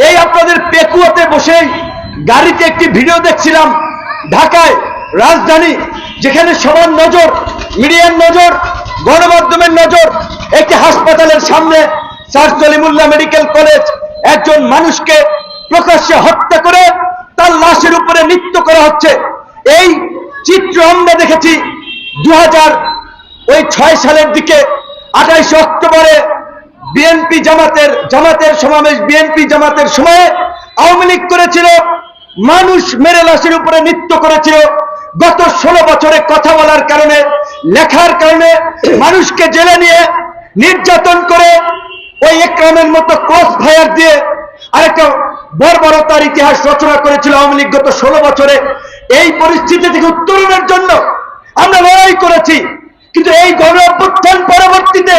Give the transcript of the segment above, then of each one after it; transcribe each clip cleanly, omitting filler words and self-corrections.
এই আপনাদের পেকুয়াতে বসে গাড়িতে একটি ভিডিও দেখছিলাম, ঢাকায় রাজধানী, যেখানে সবার নজর, মিডিয়ার নজর, গণমাধ্যমের নজর, একটি হাসপাতালের সামনে স্যার সলিমুল্লাহ মেডিকেল কলেজ একজন মানুষকে প্রকাশ্যে হত্যা করে তার লাশের উপরে নৃত্য করা হচ্ছে। এই চিত্র আমরা দেখেছি 2006 সালের দিকে 28 অক্টোবরে বিএনপি জামাতের সমাবেশ, বিএনপি জামাতের সময়ে আওয়ামী লীগ করেছিল, মানুষ মেরে লাশের উপরে নৃত্য করেছিল। গত 16 বছরে কথা বলার কারণে, লেখার কারণে মানুষকে জেলে নিয়ে নির্যাতন করে ওই একরামের মতো ক্রস ফায়ার দিয়ে আরেকটা বর্বরতার ইতিহাস রচনা করেছিল আওয়ামী লীগ গত 16 বছরে। এই পরিস্থিতি থেকে উত্তরণের জন্য আমরা লড়াই করেছি, কিন্তু এই গণ অভ্যুত্থান পরবর্তীতে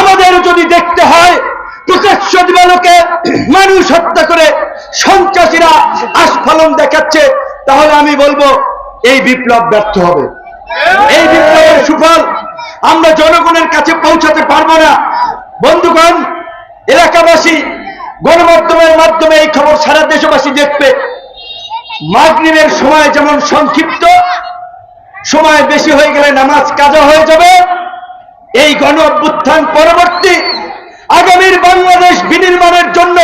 আমাদের যদি দেখতে হয় প্রকাশ্য দিবালোকে মানুষ হত্যা করে সন্ত্রাসীরা আস্ফালন দেখাচ্ছে, তাহলে আমি বলবো এই বিপ্লব ব্যর্থ হবে। এই বিপ্লবের সুফল আমরা জনগণের কাছে পৌঁছাতে পারবো না। বন্ধুগণ, এলাকাবাসী গণমাধ্যমের মাধ্যমে এই খবর সারা দেশবাসী দেখবে। মাগরিবের সময় যেমন সংক্ষিপ্ত, সময় বেশি হয়ে গেলে নামাজ কাজা হয়ে যাবে। এই গণ অভ্যুত্থান পরবর্তী আগামীর বাংলাদেশ বিনির্মাণের জন্য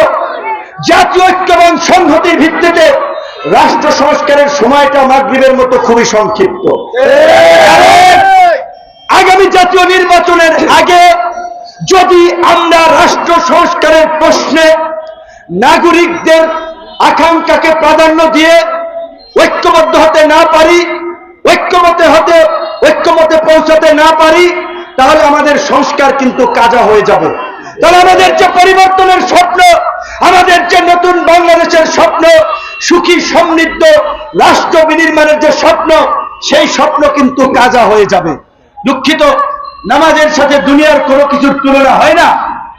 জাতীয় ঐক্য এবং সংহতির ভিত্তিতে রাষ্ট্র সংস্কারের সময়টা মাগরিবের মতো খুবই সংক্ষিপ্ত। আগামী জাতীয় নির্বাচনের আগে যদি আমরা রাষ্ট্র সংস্কারের প্রশ্নে নাগরিকদের আকাঙ্ক্ষাকে প্রাধান্য দিয়ে ঐক্যবদ্ধ হতে না পারি, ঐক্যমতে পৌঁছাতে না পারি, তাহলে আমাদের সংস্কার কিন্তু কাজা হয়ে যাবে। তাহলে আমাদের যে পরিবর্তনের স্বপ্ন, আমাদের যে নতুন বাংলাদেশের স্বপ্ন, সুখী সমৃদ্ধ রাষ্ট্র বিনির্মাণের যে স্বপ্ন, সেই স্বপ্ন কিন্তু কাজা হয়ে যাবে। দুঃখিত, নামাজের সাথে দুনিয়ার কোনো কিছুর তুলনা হয় না,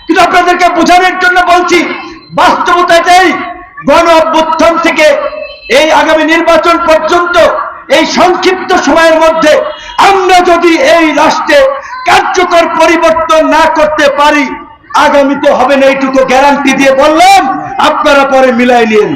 কিন্তু আপনাদেরকে বোঝানোর জন্য বলছি, বাস্তবতা এটাই। গণ অভ্যুত্থান থেকে এই আগামী নির্বাচন পর্যন্ত এই সংক্ষিপ্ত সময়ের মধ্যে আমরা যদি এই রাষ্ট্রে কার্যকর পরিবর্তন না করতে পারি, আগামীতে হবে না, এইটুকু গ্যারান্টি দিয়ে বললাম। আপনারা পরে মিলাই নিন।